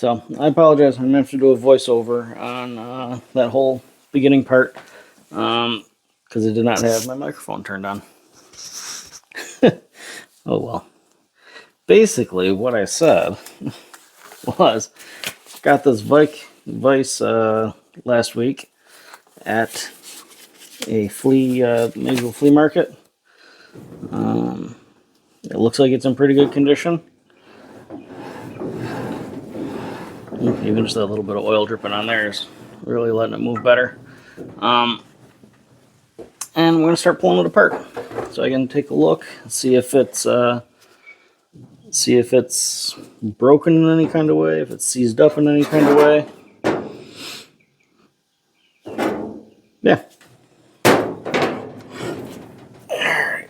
So I apologize. I'm going to have to do a voiceover on that whole beginning part because I did not have my microphone turned on. Oh well. Basically, what I said was got this Vise last week at a medieval flea market. It looks like it's in pretty good condition. Even just that little bit of oil dripping on there is really letting it move better. And we're going to start pulling it apart. So I can take a look, see if it's broken in any kind of way, if it's seized up in any kind of way. Yeah. Alright.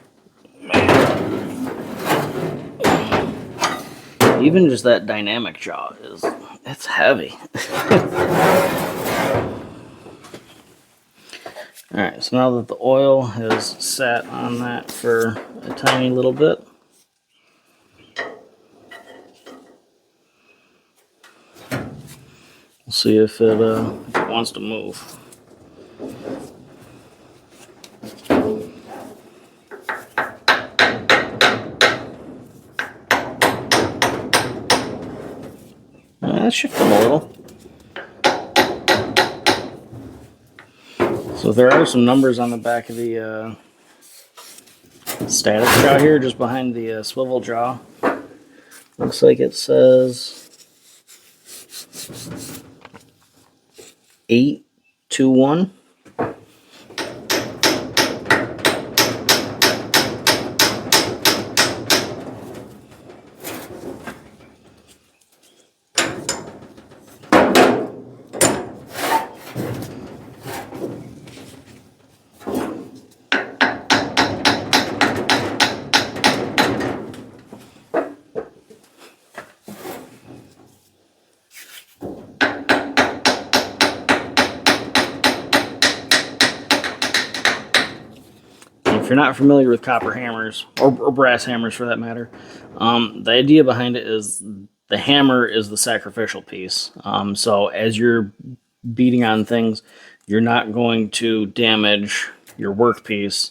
Even just that dynamic jaw it's heavy. Alright, so now that the oil has sat on that for a tiny little bit, we'll see if it wants to move. That's shifting a little. So there are some numbers on the back of the static jaw here, just behind the swivel jaw. Looks like it says 821. If you're not familiar with copper hammers, or brass hammers for that matter, the idea behind it is the hammer is the sacrificial piece. So as you're beating on things, you're not going to damage your workpiece.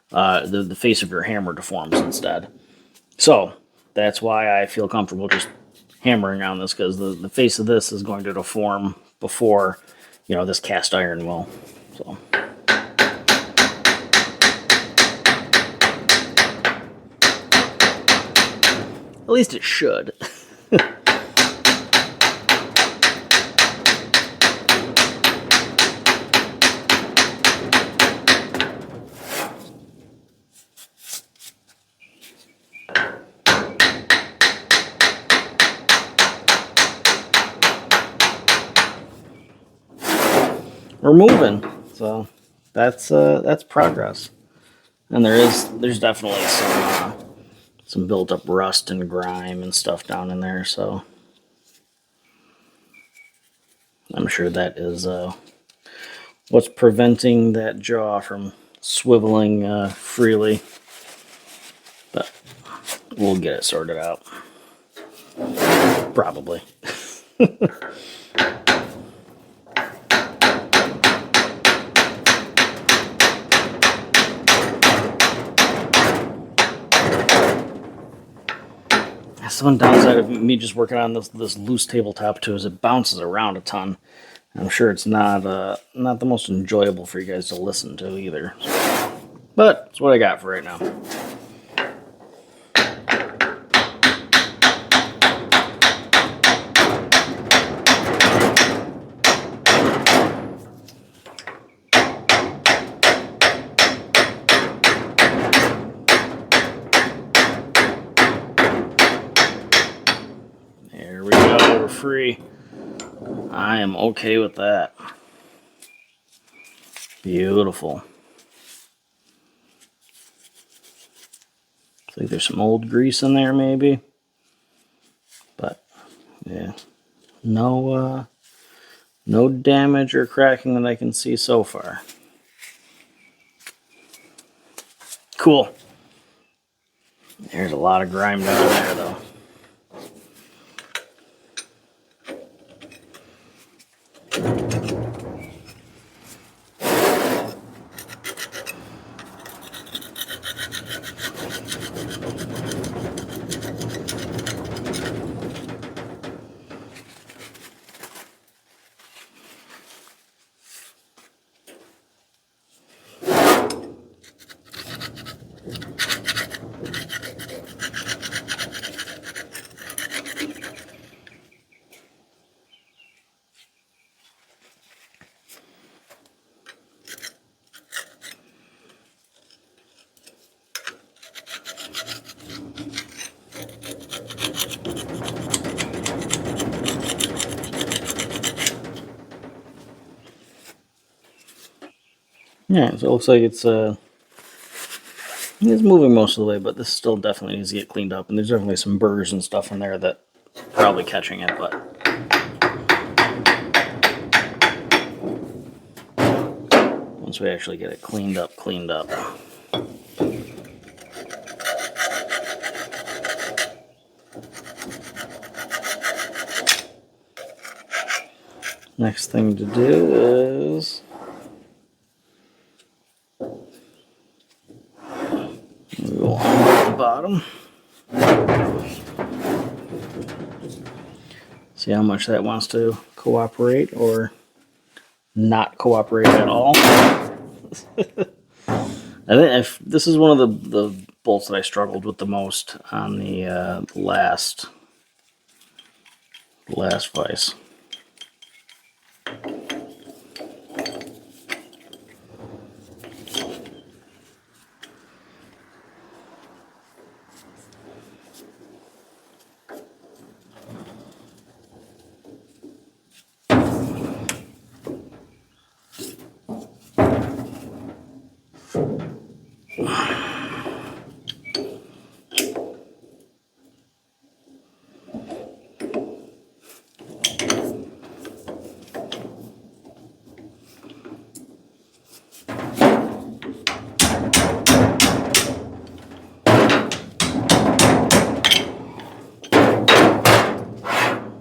The face of your hammer deforms instead. So that's why I feel comfortable just hammering on this, because the face of this is going to deform before, this cast iron will. So. At least it should. We're moving, so that's progress. And there's definitely some built up rust and grime and stuff down in there, so I'm sure that is what's preventing that jaw from swiveling freely. But we'll get it sorted out. Probably. That's one downside of me just working on this loose tabletop too, is it bounces around a ton. I'm sure it's not the most enjoyable for you guys to listen to either. But it's what I got for right now. There we go, we're free. I am okay with that. Beautiful. Looks like there's some old grease in there maybe. But yeah. No damage or cracking that I can see so far. Cool. There's a lot of grime down there though. Yeah, so it looks like it's moving most of the way, but this still definitely needs to get cleaned up. And there's definitely some burrs and stuff in there that probably catching it, but once we actually get it cleaned up. Next thing to do is we will undo the bottom. See how much that wants to cooperate or not cooperate at all. I think if this is one of the bolts that I struggled with the most on the last vise.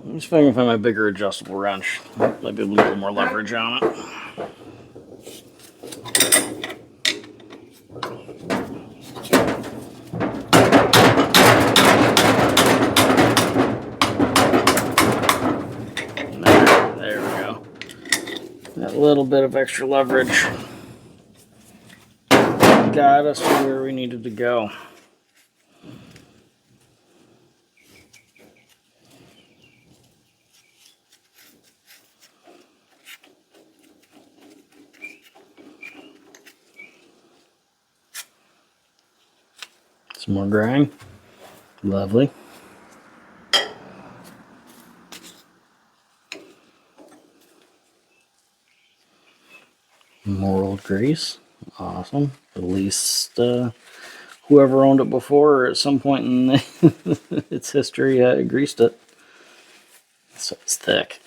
I'm just trying to find my bigger adjustable wrench. Might be able to get a little more leverage on it. There we go. That little bit of extra leverage got us to where we needed to go. Some more grind. Lovely. More old grease. Awesome. At least whoever owned it before, or at some point in its history, greased it. So it's thick.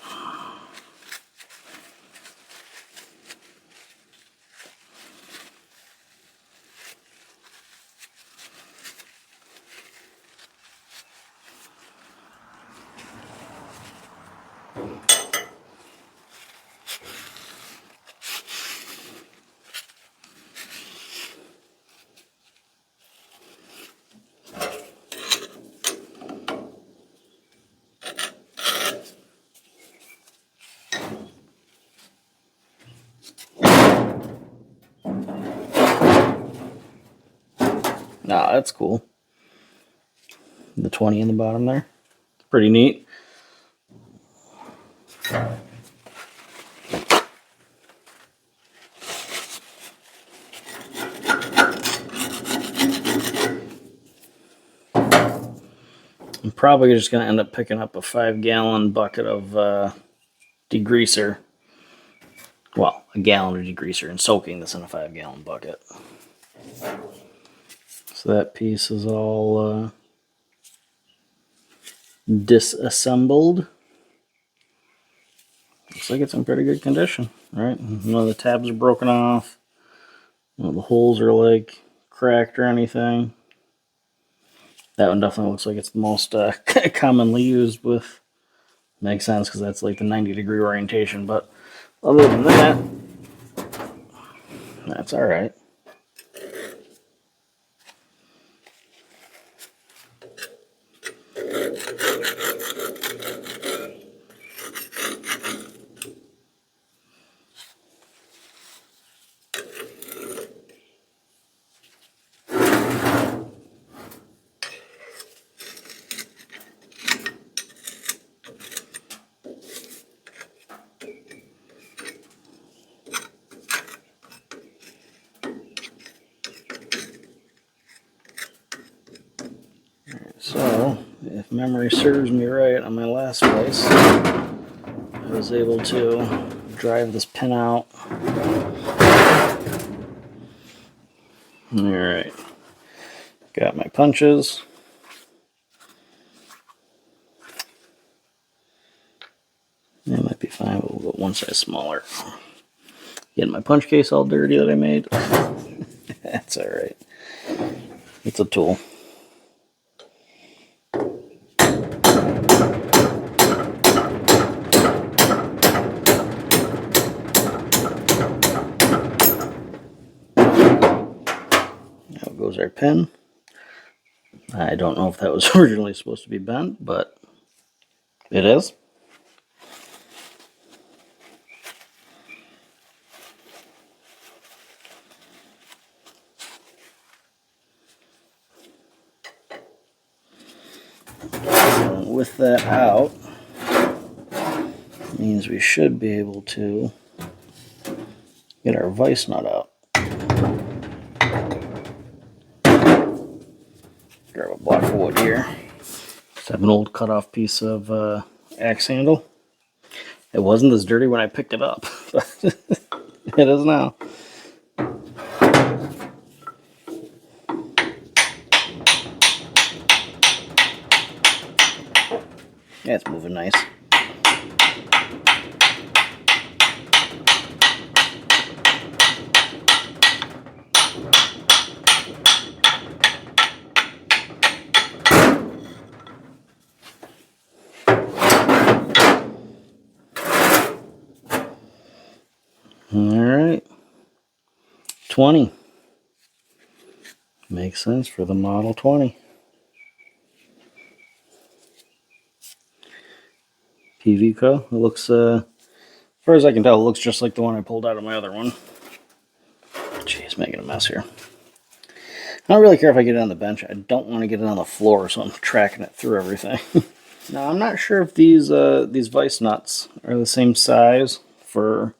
Ah, that's cool. The 20 in the bottom there. It's pretty neat. I'm probably just going to end up picking up a 5-gallon bucket of degreaser. Well, a gallon of degreaser and soaking this in a 5-gallon bucket. So that piece is all disassembled. Looks like it's in pretty good condition, right? None of the tabs are broken off. None of the holes are like cracked or anything. That one definitely looks like it's the most commonly used with. Makes sense because that's like the 90-degree orientation, but Other than that, that's all right. So, if memory serves me right, on my last vise, I was able to drive this pin out. Alright, got my punches. That might be fine, but we'll go one size smaller. Getting my punch case all dirty that I made. That's alright. It's a tool. Now goes our pin. I don't know if that was originally supposed to be bent, but it is. So with that out, means we should be able to get our vise nut out. Grab a block of wood here. Just have an old cut off piece of axe handle. It wasn't as dirty when I picked it up, but it is now. Yeah, it's moving nice. Alright. 20. Makes sense for the Model 20. PVco. It looks, as far as I can tell, it looks just like the one I pulled out of my other one. Jeez, making a mess here. I don't really care if I get it on the bench. I don't want to get it on the floor, so I'm tracking it through everything. Now, I'm not sure if these vise nuts are the same size for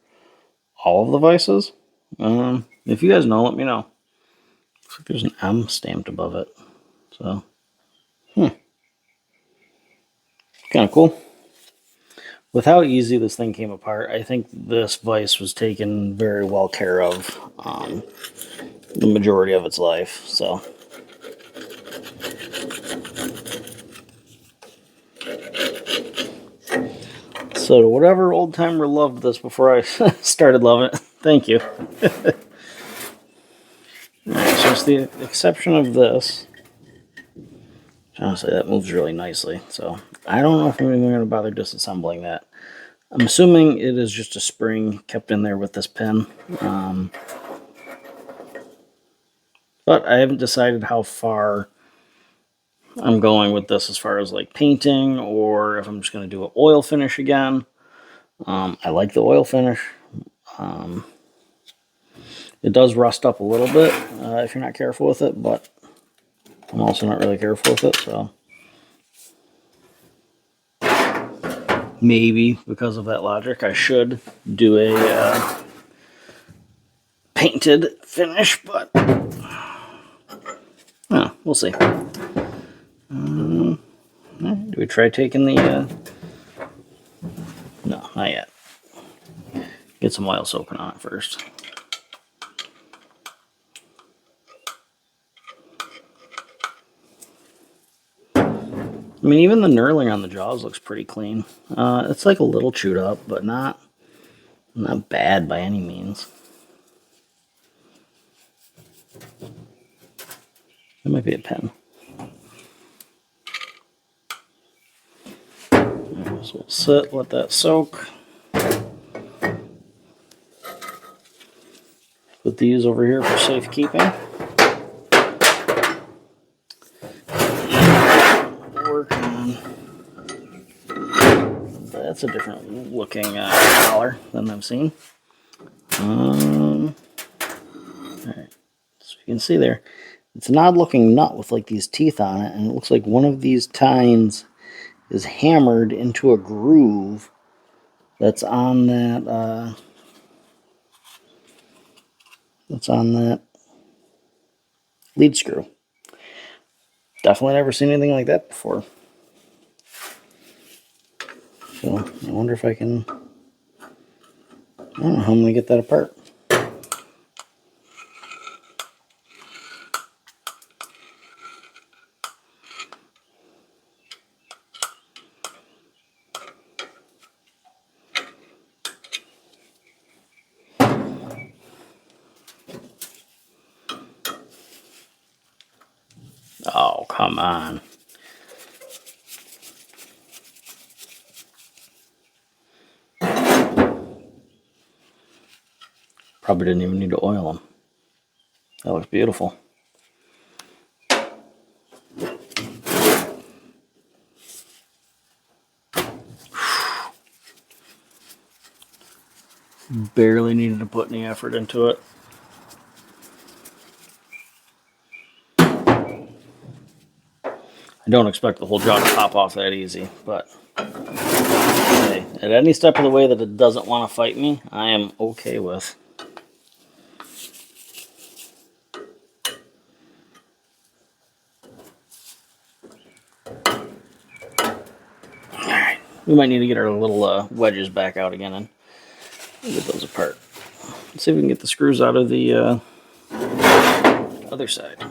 all of the vices. If you guys know, let me know. Looks like there's an M stamped above it. So, kind of cool. With how easy this thing came apart, I think this vise was taken very well care of the majority of its life. So, to whatever old timer loved this before I started loving it, thank you. Alright, so it's the exception of this. Honestly, that moves really nicely. So I don't know if I'm even going to bother disassembling that. I'm assuming it is just a spring kept in there with this pin. But I haven't decided how far I'm going with this as far as like painting, or if I'm just going to do an oil finish again. I like the oil finish. It does rust up a little bit if you're not careful with it, but I'm also not really careful with it, so maybe because of that logic I should do a painted finish, but we'll see. Do we try taking the no, not yet. Get some oil soaking on it first. I mean, even the knurling on the jaws looks pretty clean. It's like a little chewed up, but not bad by any means. That might be a pen. So we'll sit, let that soak. these over here for safekeeping. Work on. That's a different looking collar than I've seen. Alright, so you can see there, it's an odd looking nut with like these teeth on it, and it looks like one of these tines is hammered into a groove that's on that lead screw. Definitely never seen anything like that before. So I wonder if I can, I don't know how I'm going to get that apart. Oh, come on. Probably didn't even need to oil them. That looks beautiful. Barely needed to put any effort into it. I don't expect the whole jaw to pop off that easy, but hey, at any step of the way that it doesn't want to fight me, I am okay with. Alright, we might need to get our little wedges back out again and get those apart. Let's see if we can get the screws out of the other side.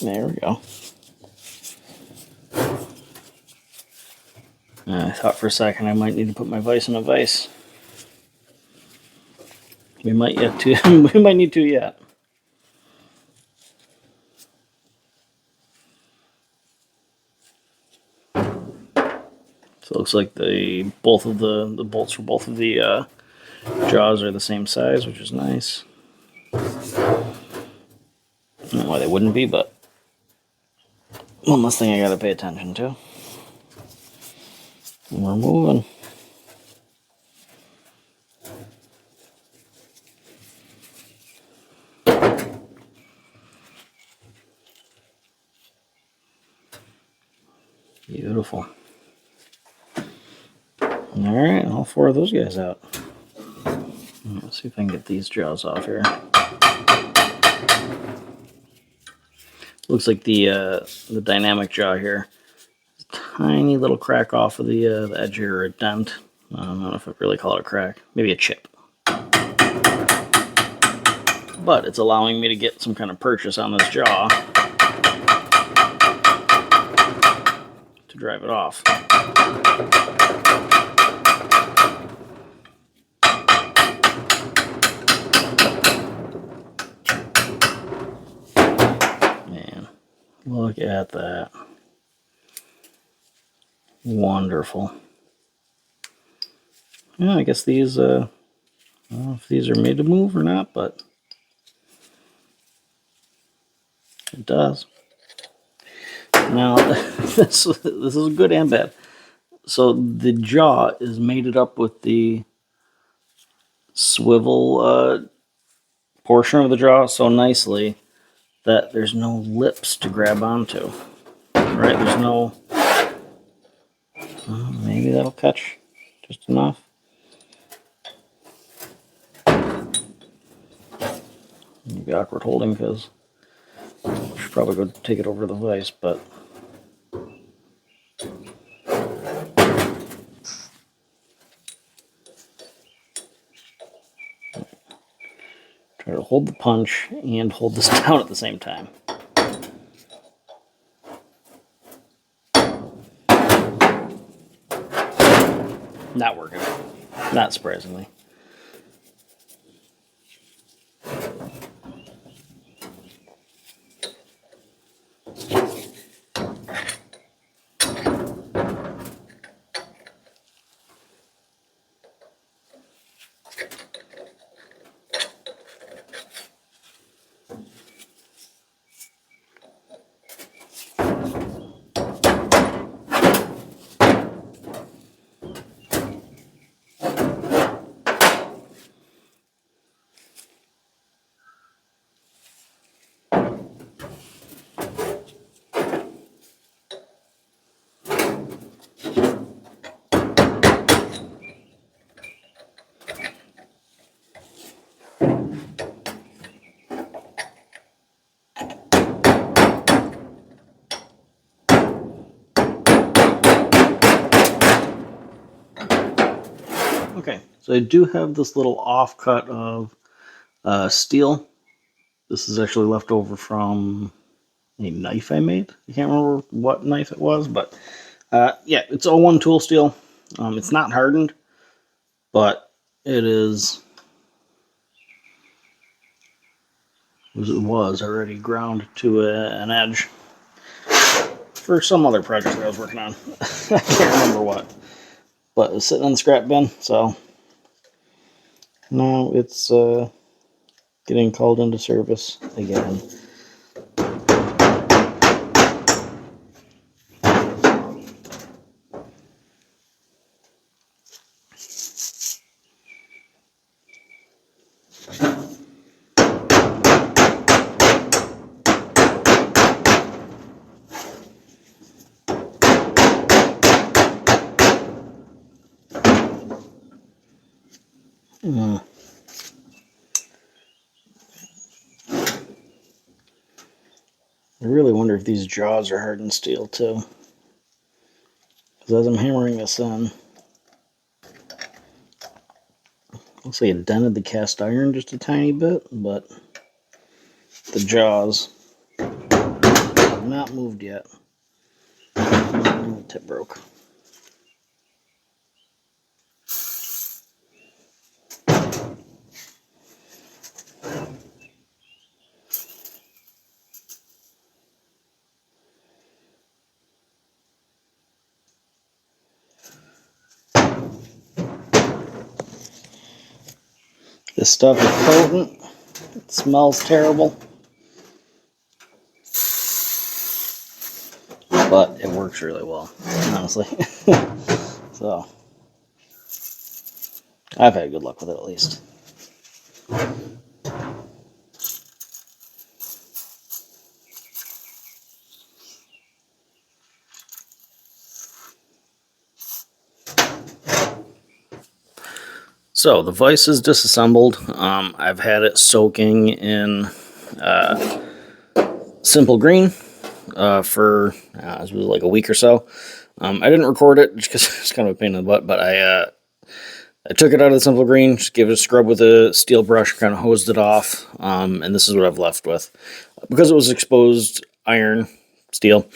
There we go. I thought for a second I might need to put my vise in a vise. We might yet to. We might need to yet. So it looks like both of the bolts for both of the jaws are the same size, which is nice. I don't know why they wouldn't be, but one less thing I gotta pay attention to. And we're moving. Beautiful. Alright, all four of those guys out. Let's see if I can get these jaws off here. Looks like the dynamic jaw here. Tiny little crack off of the edge here, or a dent. I don't know if I really call it a crack. Maybe a chip. But it's allowing me to get some kind of purchase on this jaw to drive it off. Man, look at that. Wonderful. Yeah, I guess these, I don't know if these are made to move or not, but it does. Now, this is good and bad. So the jaw is mated up with the swivel portion of the jaw so nicely that there's no lips to grab onto. Right? There's no... maybe that'll catch just enough. It'd be awkward holding because I should probably go take it over to the vise, but try to hold the punch and hold this down at the same time. Not working. Not surprisingly. Okay, so I do have this little offcut of steel. This is actually left over from a knife I made. I can't remember what knife it was, but yeah, it's 01 tool steel. It's not hardened, but it is, as it was already ground to an edge for some other project that I was working on. I can't remember what, but it was sitting in the scrap bin, so now it's getting called into service again. I really wonder if these jaws are hardened steel too. Because as I'm hammering this in, looks like it dented the cast iron just a tiny bit, but the jaws have not moved yet. The tip broke. This stuff is potent. It smells terrible. But it works really well, honestly. So, I've had good luck with it at least. So the vise is disassembled. I've had it soaking in simple green for it was like a week or so. I didn't record it just because it's kind of a pain in the butt, but I took it out of the simple green, just gave it a scrub with a steel brush, kind of hosed it off, and this is what I've left with. Because it was exposed iron, steel,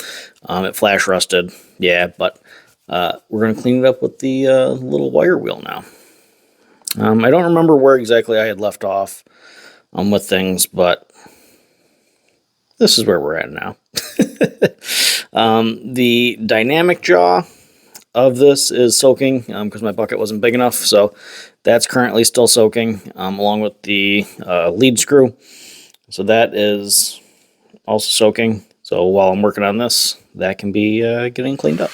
it flash rusted, yeah, but we're going to clean it up with the little wire wheel now. I don't remember where exactly I had left off with things, but this is where we're at now. The dynamic jaw of this is soaking because my bucket wasn't big enough, so that's currently still soaking along with the lead screw. So that is also soaking. So while I'm working on this, that can be getting cleaned up.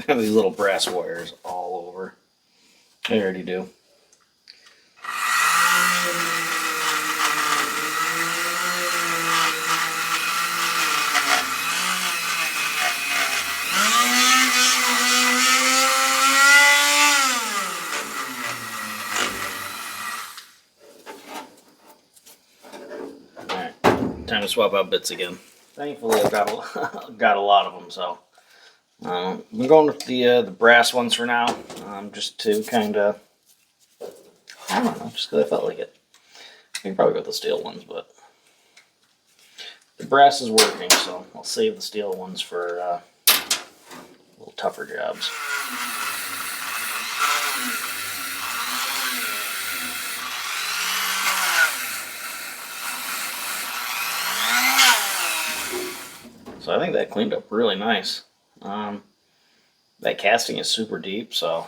Have these little brass wires all over. I already do. to swap out bits again. Thankfully, I've got got a lot of them, so I'm going with the brass ones for now, just to kind of, I don't know, just because I felt like it. I can probably go with the steel ones, but the brass is working, so I'll save the steel ones for a little tougher jobs. So I think that cleaned up really nice. That casting is super deep, so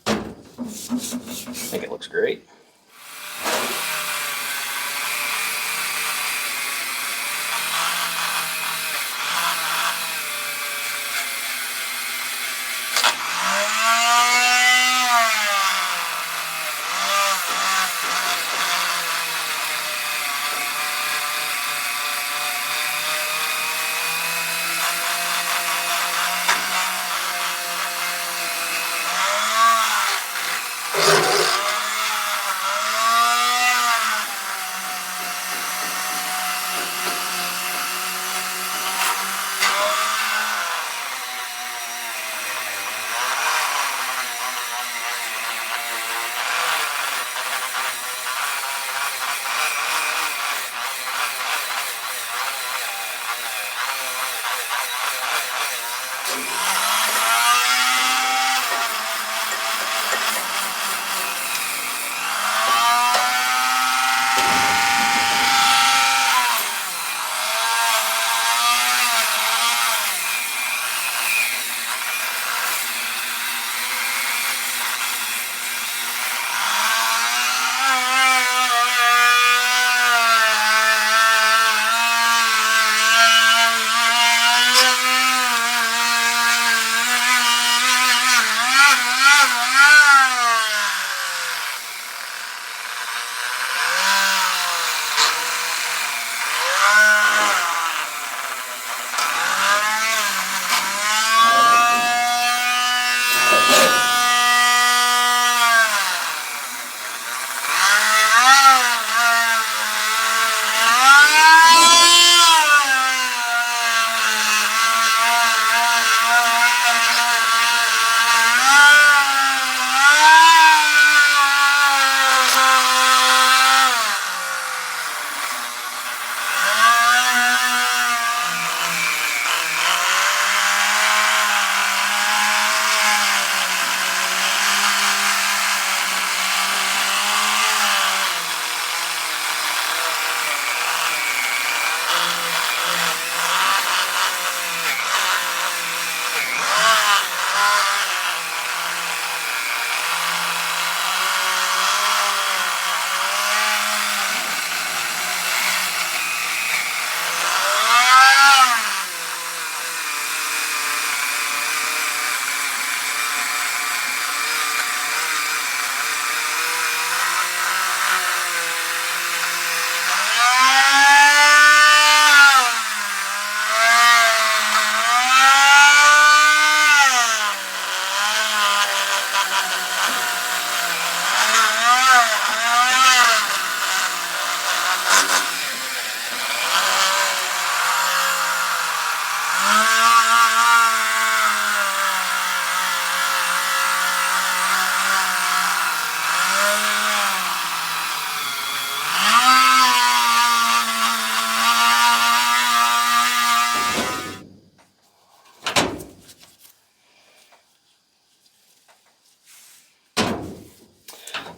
I think it looks great.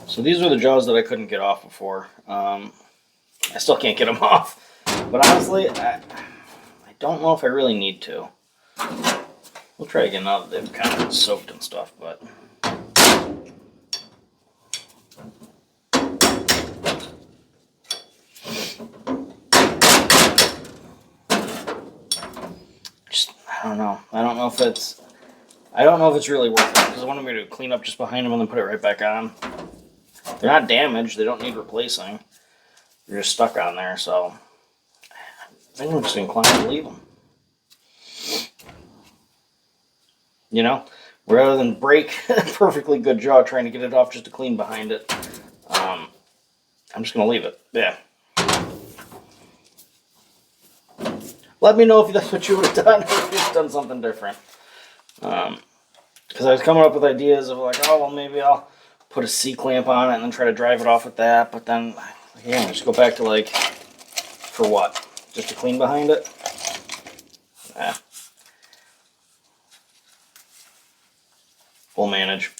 So these were the jaws that I couldn't get off before. I still can't get them off. But honestly, I don't know if I really need to. We'll try again now that they've kind of soaked and stuff, but... I don't know. I don't know if it's really worth it, because I wanted me to clean up just behind them and then put it right back on. They're not damaged. They don't need replacing. They're just stuck on there, so I think I'm just inclined to leave them. You know, rather than break a perfectly good jaw trying to get it off just to clean behind it, I'm just going to leave it. Yeah. let me know if that's what you would have done, or if you've done something different. Because I was coming up with ideas of like, oh, well, maybe I'll put a C-clamp on it and then try to drive it off with that. But then, yeah, just go back to like, for what? Just to clean behind it? Nah. We'll manage.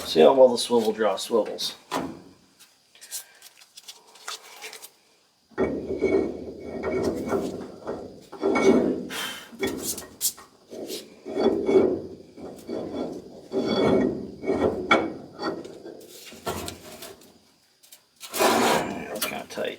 See how well the swivel jaw swivels. That's kind of tight.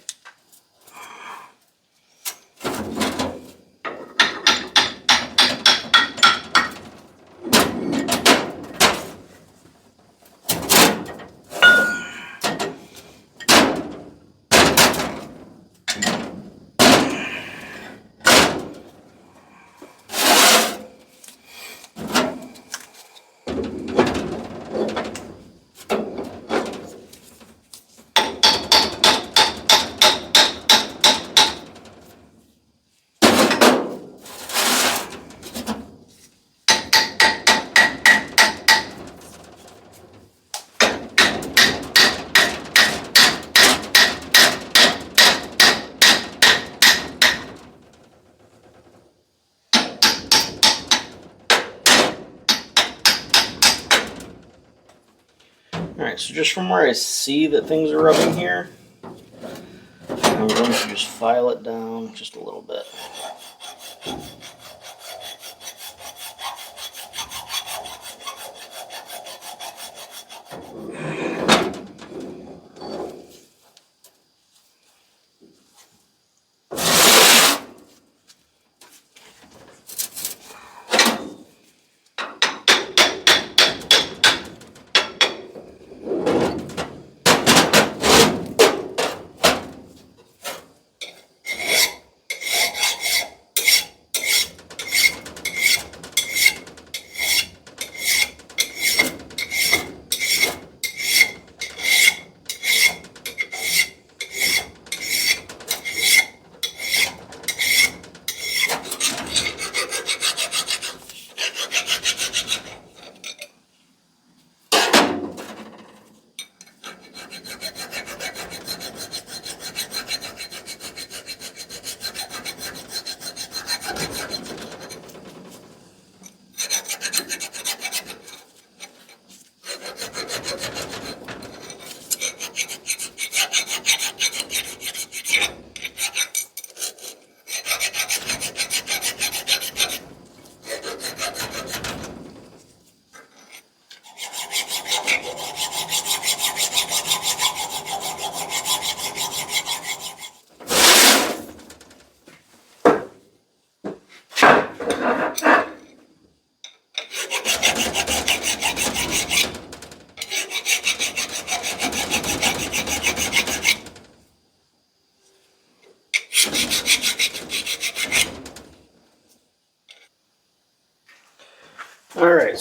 Alright, so just from where I see that things are rubbing here, I'm going to just file it down just a little bit.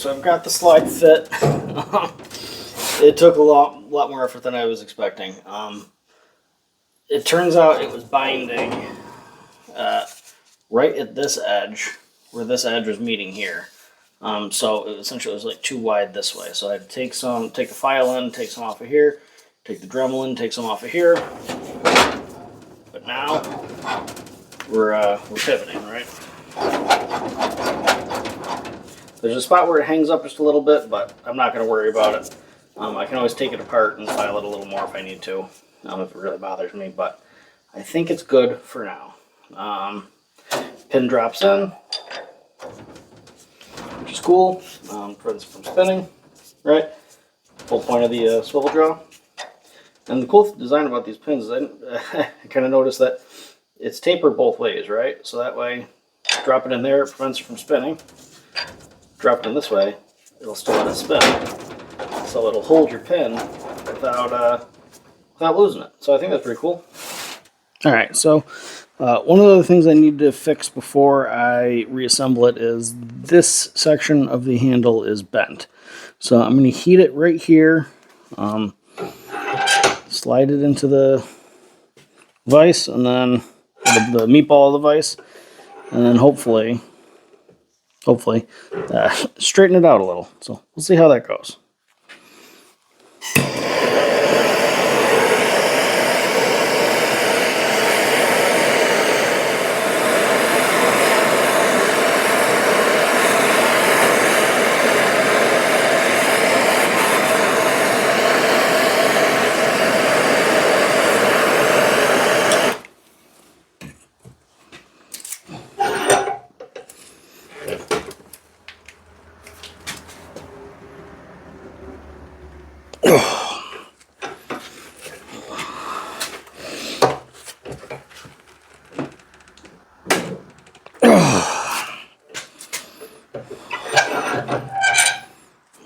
so I've got the slide fit. It took a lot more effort than I was expecting. It turns out it was binding right at this edge, where this edge was meeting here. So it essentially was like too wide this way. So I had to take the file in, take some off of here, take the Dremel in, take some off of here. But now we're pivoting, right? There's a spot where it hangs up just a little bit, but I'm not going to worry about it. I can always take it apart and file it a little more if I need to, if it really bothers me. But I think it's good for now. Pin drops in, which is cool. Prevents it from spinning, right? Whole point of the swivel jaw. And the cool design about these pins is I kind of noticed that it's tapered both ways, right? So that way, drop it in there, it prevents it from spinning. Drop it in this way, it'll still let it spin. So it'll hold your pin without losing it. So I think that's pretty cool. All right, so one of the things I need to fix before I reassemble it is this section of the handle is bent. So I'm going to heat it right here, slide it into the vise, and then the meatball of the vise, and then hopefully straighten it out a little. So we'll see how that goes.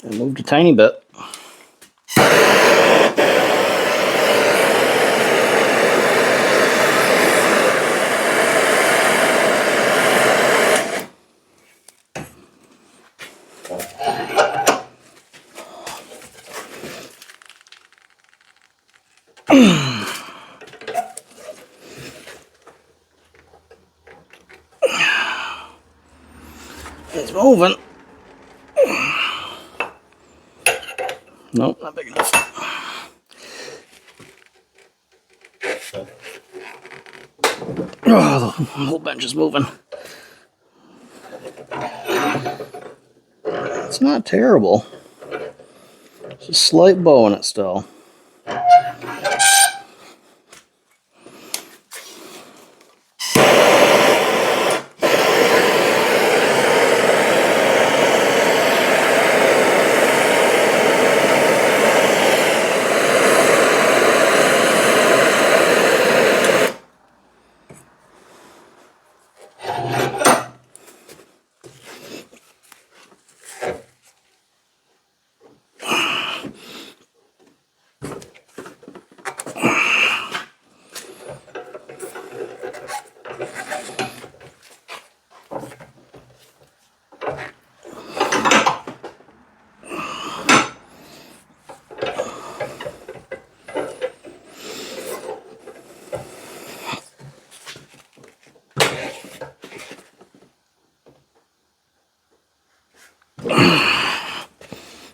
I moved a tiny bit. It's moving. Nope, not big enough. Oh, the whole bench is moving. It's not terrible. It's a slight bow in it still.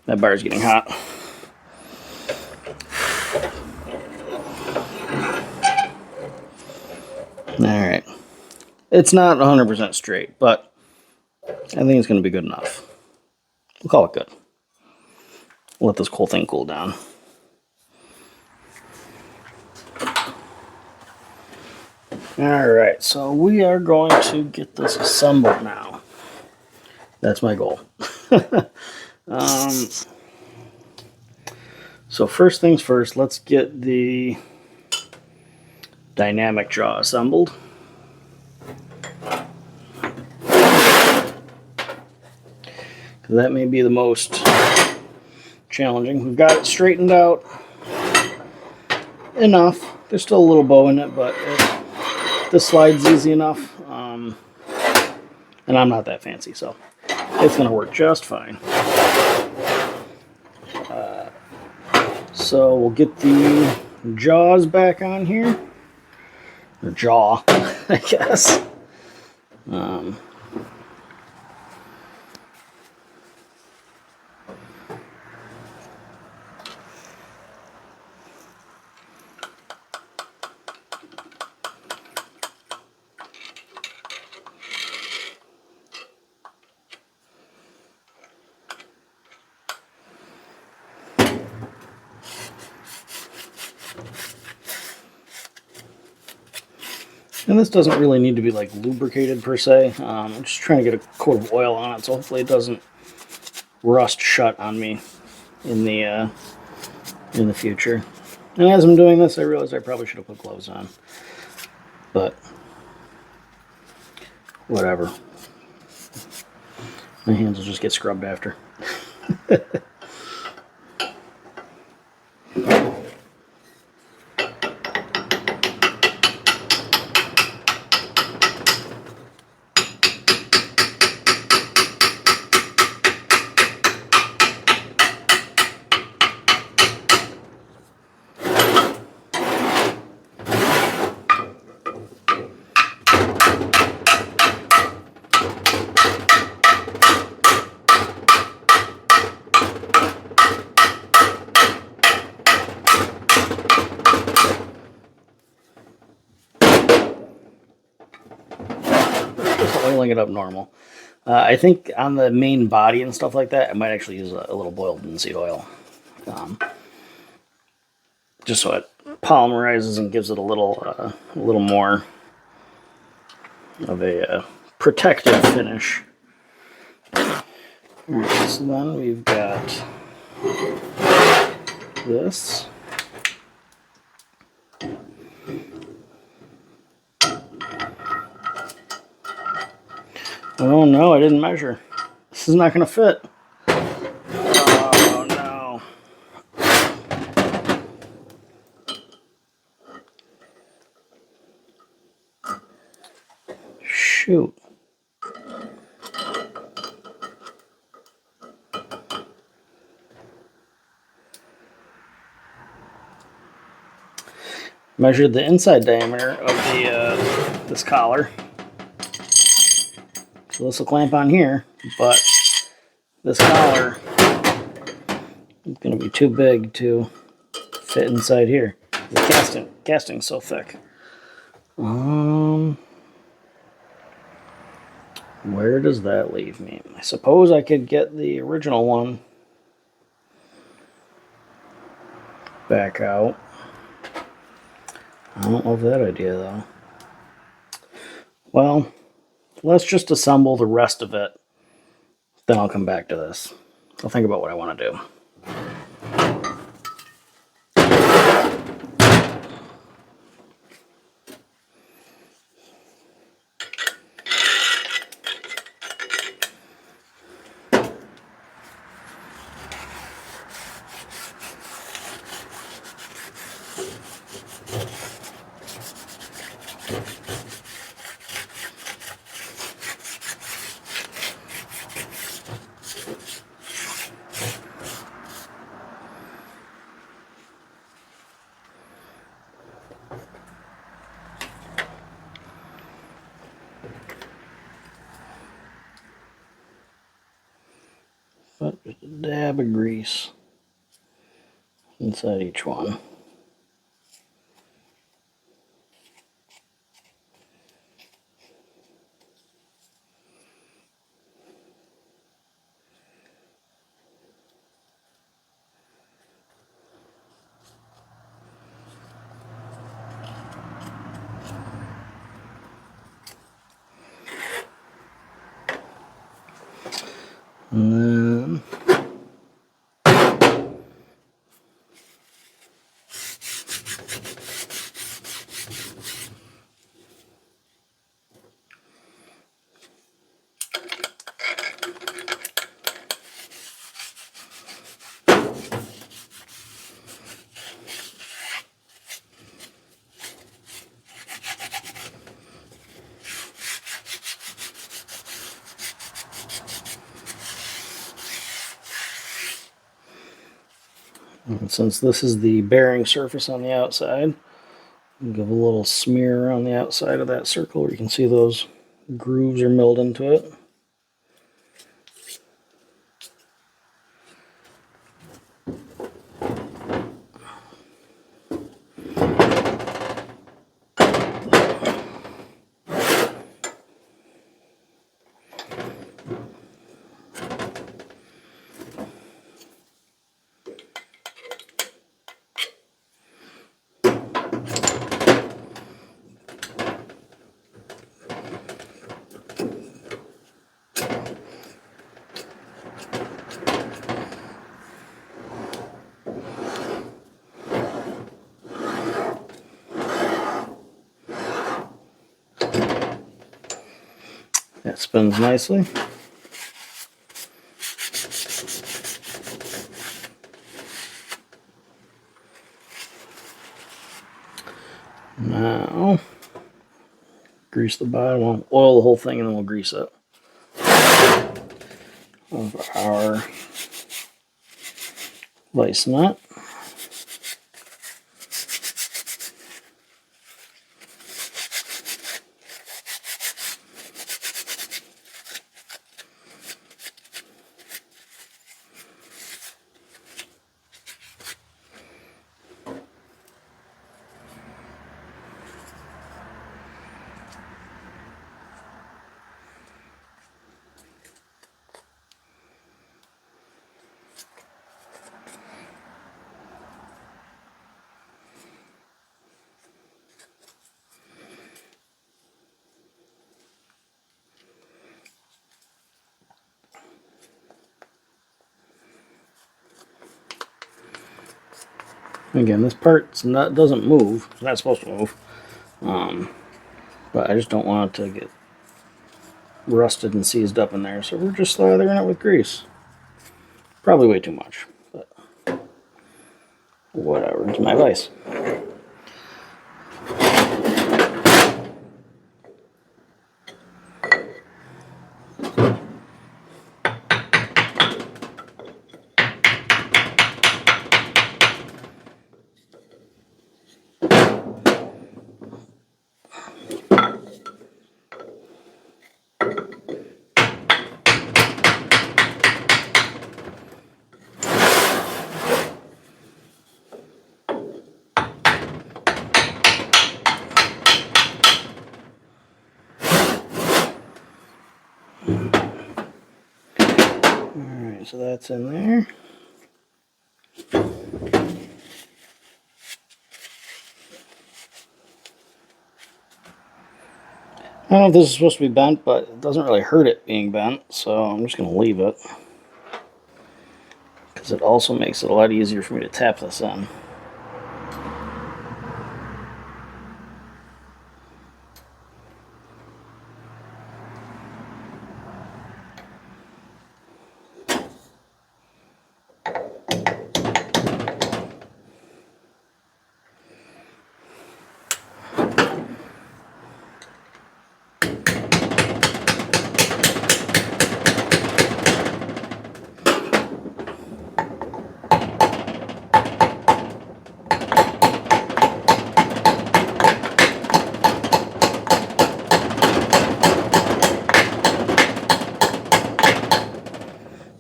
That bar's getting hot. Alright. It's not 100% straight, but I think it's going to be good enough. We'll call it good. We'll let this whole thing cool down. Alright, so we are going to get this assembled now. That's my goal. So first things first, let's get the dynamic jaw assembled. That may be the most challenging. We've got it straightened out enough. There's still a little bow in it, but this slides easy enough. And I'm not that fancy, so it's going to work just fine. So we'll get the jaws back on here. Or jaw, I guess. And this doesn't really need to be like lubricated per se. I'm just trying to get a coat of oil on it, so hopefully it doesn't rust shut on me in the future. And as I'm doing this, I realize I probably should have put gloves on, but whatever. My hands will just get scrubbed after. Oiling it up normal. I think on the main body and stuff like that, I might actually use a little boiled linseed oil. Just so it polymerizes and gives it a little more of a protective finish. Alright, so then we've got this. Oh no, I didn't measure. This is not going to fit. Oh no. Shoot. Measured the inside diameter of the this collar. So this will clamp on here, but this collar is going to be too big to fit inside here. The casting's so thick. Where does that leave me? I suppose I could get the original one back out. I don't love that idea though. Well, let's just assemble the rest of it. Then I'll come back to this. I'll think about what I want to do. But just a dab of grease inside each one. And then And since this is the bearing surface on the outside, I'll give a little smear around the outside of that circle where you can see those grooves are milled into it. That spins nicely. Now, grease the bottom. We'll oil the whole thing and then we'll grease it. Of our vice nut. Again, this part doesn't move. It's not supposed to move. But I just don't want it to get rusted and seized up in there. So we're just slathering it with grease. Probably way too much, but whatever. It's my vice. Alright, so that's in there. I don't know if this is supposed to be bent, but it doesn't really hurt it being bent, so I'm just going to leave it. Because it also makes it a lot easier for me to tap this in.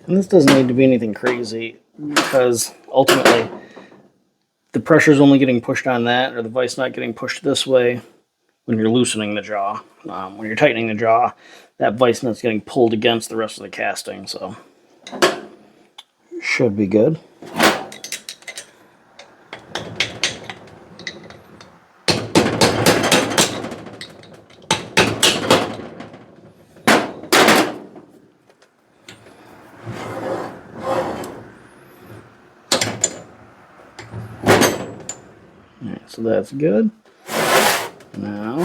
And this doesn't need to be anything crazy, because ultimately the pressure is only getting pushed on that, or the vise not getting pushed this way when you're loosening the jaw. When you're tightening the jaw, that vise nut's getting pulled against the rest of the casting, so should be good. Alright, so that's good. Now,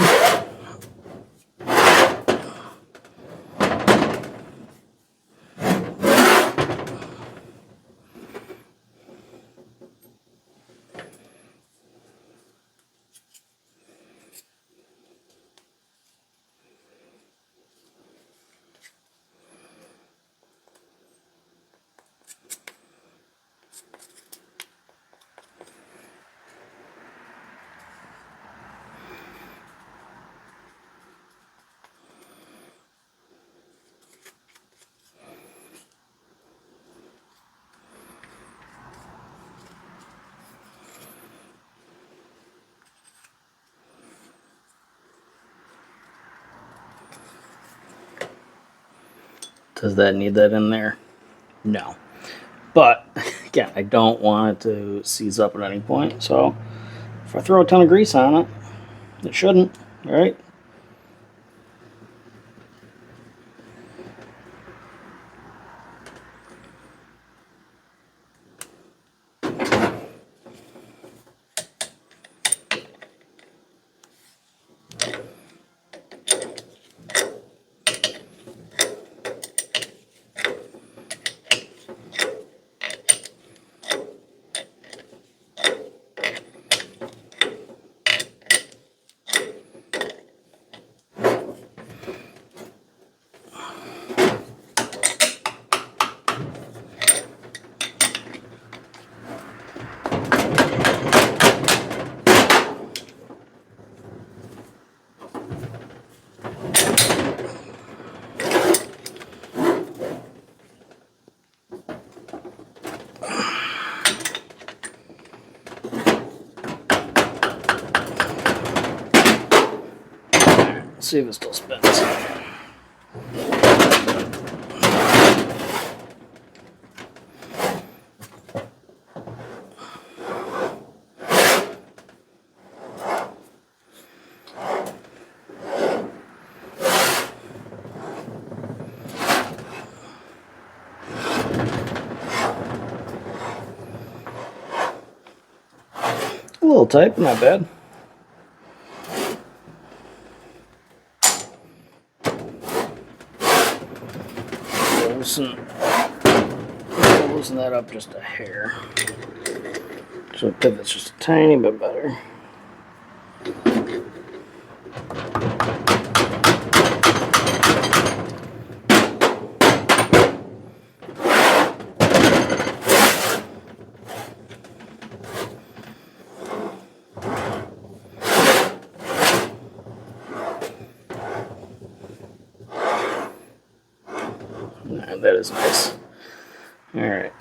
Does that need that in there? No. But, again, I don't want it to seize up at any point. So, if I throw a ton of grease on it, it shouldn't, right? Let's see if it still spins. A little tight, but not bad. Loosen that up just a hair. So it pivots just a tiny bit better. That is nice. All right.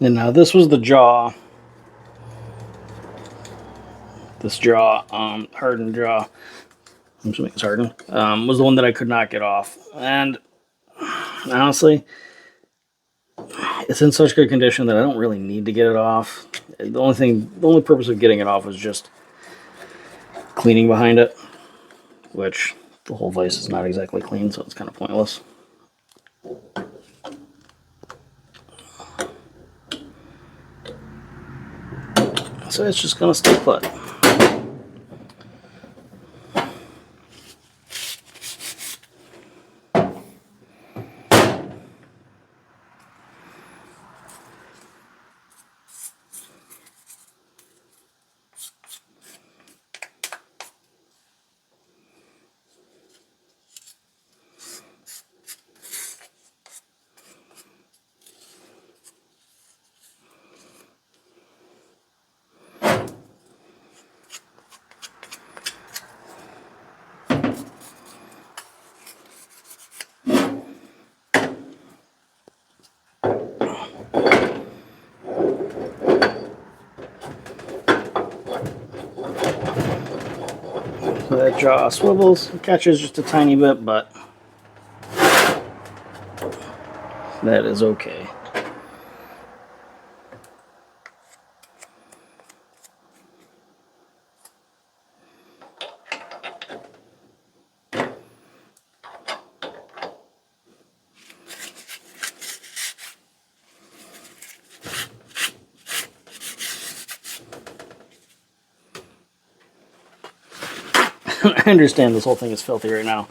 And now this was the jaw. This jaw, hardened jaw, I'm assuming it's hardened, was the one that I could not get off. And honestly, it's in such good condition that I don't really need to get it off. The only purpose of getting it off was just cleaning behind it, which the whole vise is not exactly clean, so it's kind of pointless. So it's just gonna stay put. that jaw swivels. It catches just a tiny bit, but that is okay. I understand this whole thing is filthy right now.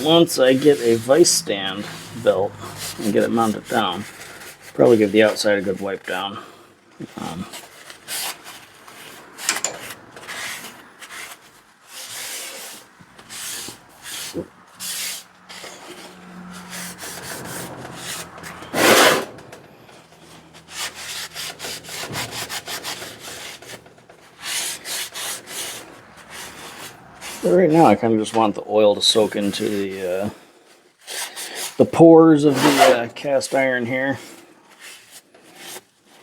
Once I get a vise stand built and get it mounted down, probably give the outside a good wipe down. But right now I kind of just want the oil to soak into the pores of the cast iron here.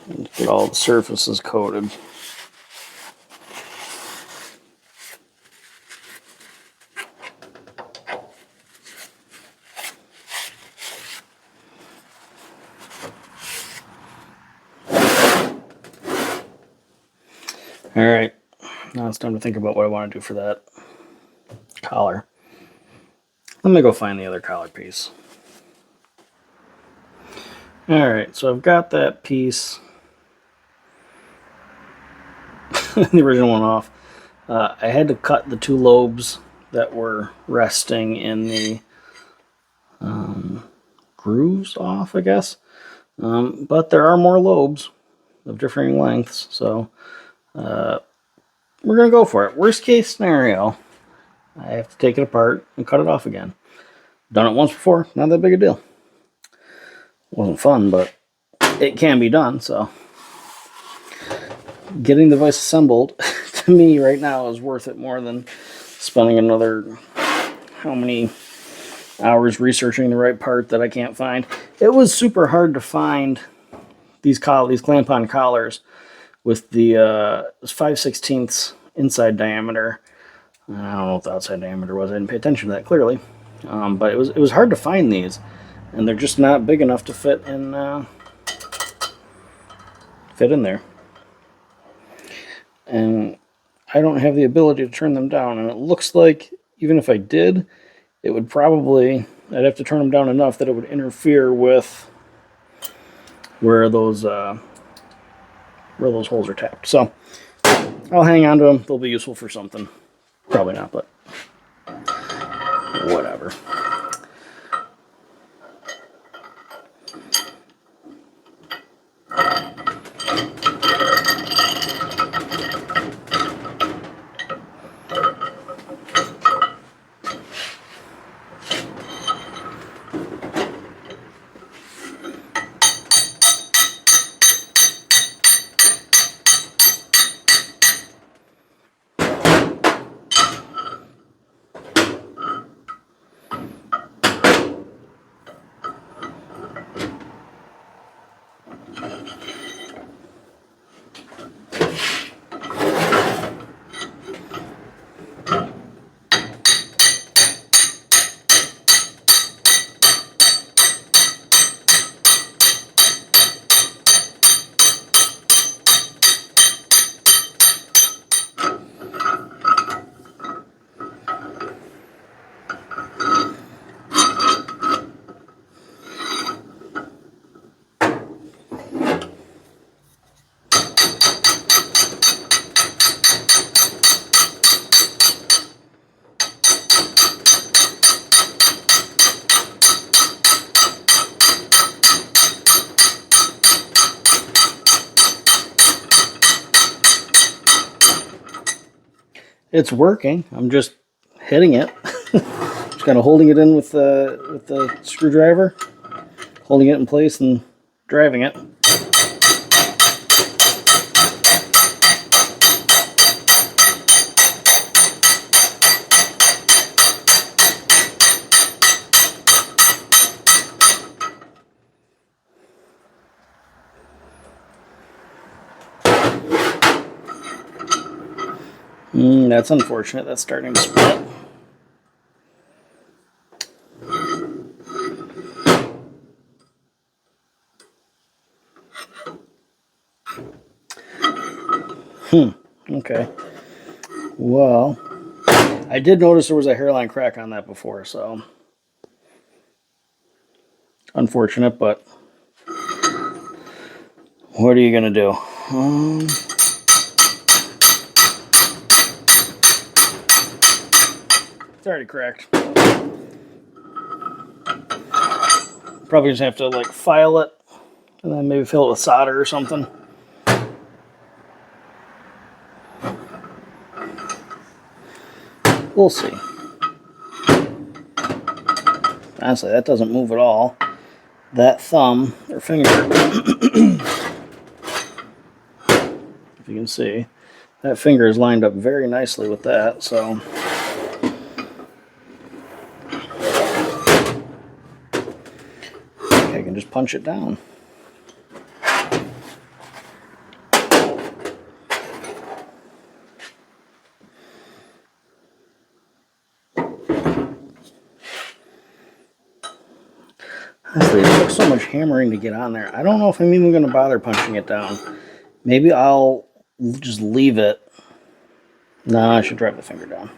And get all the surfaces coated. Alright, now it's time to think about what I want to do for that collar. Let me go find the other collar piece. Alright, so I've got that piece, the original one off. I had to cut the two lobes that were resting in the grooves off, I guess. But there are more lobes of differing lengths, so we're going to go for it. Worst case scenario, I have to take it apart and cut it off again. Done it once before, not that big a deal. Wasn't fun, but it can be done, so getting the vise assembled to me right now is worth it more than spending another how many hours researching the right part that I can't find. It was super hard to find these clamp-on collars with the 5/16 inside diameter. I don't know what the outside diameter was. I didn't pay attention to that clearly, but it was hard to find these, and they're just not big enough to fit in there. And I don't have the ability to turn them down, and it looks like even if I did, it would probably, I'd have to turn them down enough that it would interfere with where those holes are tapped. So I'll hang on to them. They'll be useful for something. Probably not, but whatever. It's working. I'm just hitting it. Just kind of holding it in with the screwdriver, holding it in place and driving it. That's unfortunate. That's starting to split. Okay. Well, I did notice there was a hairline crack on that before, so unfortunate, but what are you gonna do? It's already cracked. Probably just have to like file it and then maybe fill it with solder or something. We'll see. Honestly, that doesn't move at all. That thumb or finger, if you can see, that finger is lined up very nicely with that, so I can just punch it down. Honestly, it took so much hammering to get on there. I don't know if I'm even going to bother punching it down. Maybe I'll just leave it. No, I should drive the finger down.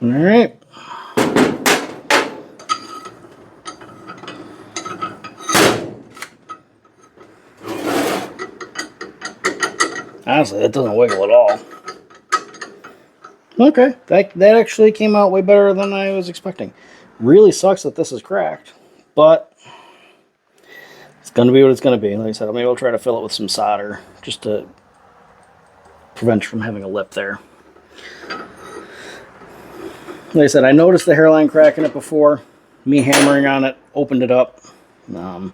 All right. Honestly, that doesn't wiggle at all. Okay, that actually came out way better than I was expecting. Really sucks that this is cracked, but it's going to be what it's going to be. Like I said, maybe I'll try to fill it with some solder just to prevent you from having a lip there. Like I said, I noticed the hairline crack in it before. Me hammering on it opened it up. It's going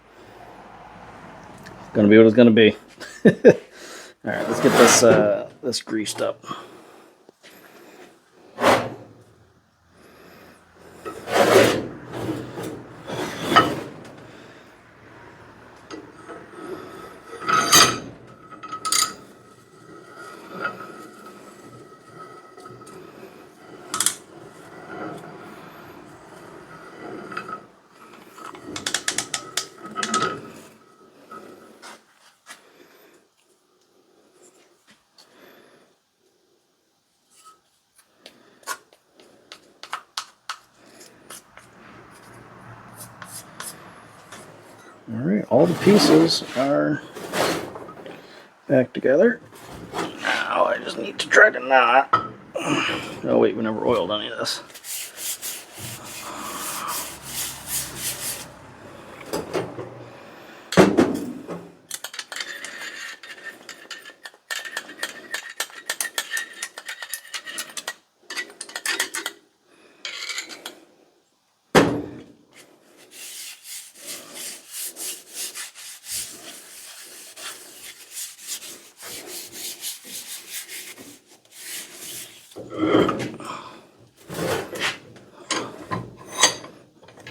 to be what it's going to be. All right, let's get this greased up. All right, all the pieces are back together. Now I just need to try to knot. Oh wait, we never oiled any of this.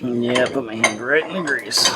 Yeah, put my hand right in the grease.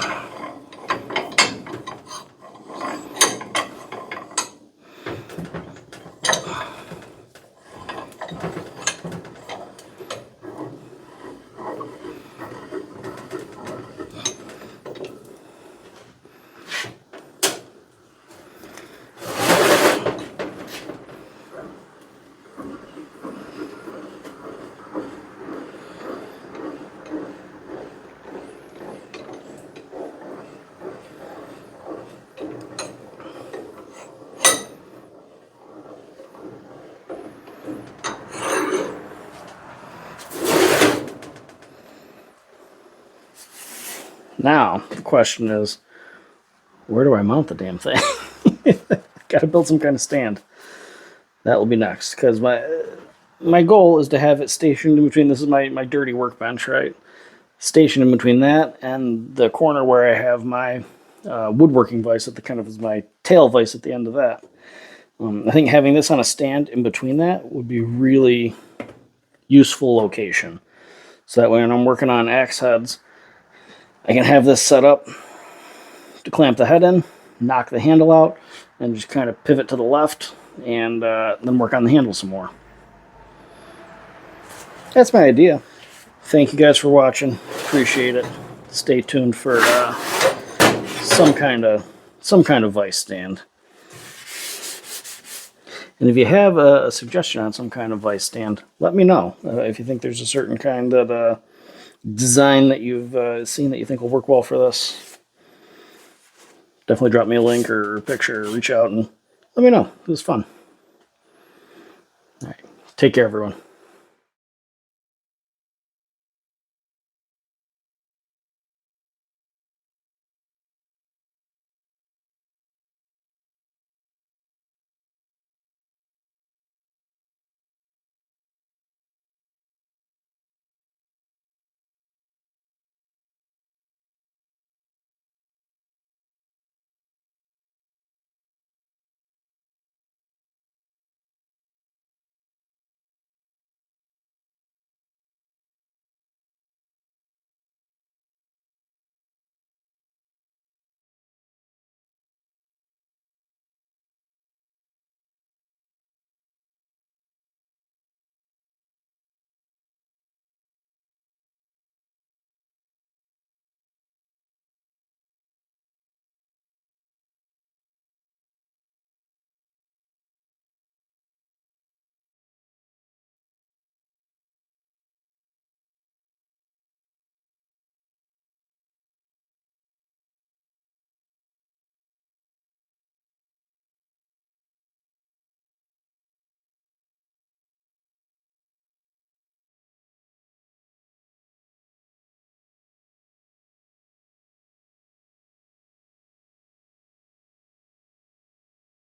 Now, the question is, where do I mount the damn thing? Got to build some kind of stand. That will be next, because my goal is to have it stationed in between. This is my dirty workbench, right? Stationed in between that and the corner where I have my woodworking vise at the kind of is my tail vise at the end of that. I think having this on a stand in between that would be really useful location. So that way when I'm working on axe heads, I can have this set up to clamp the head in, knock the handle out, and just kind of pivot to the left, and then work on the handle some more. That's my idea. Thank you guys for watching. Appreciate it. Stay tuned for some kind of vise stand. And if you have a suggestion on some kind of vise stand, let me know. If you think there's a certain kind of design that you've seen that you think will work well for this, definitely drop me a link or a picture, or reach out and let me know. It was fun. All right. Take care, everyone.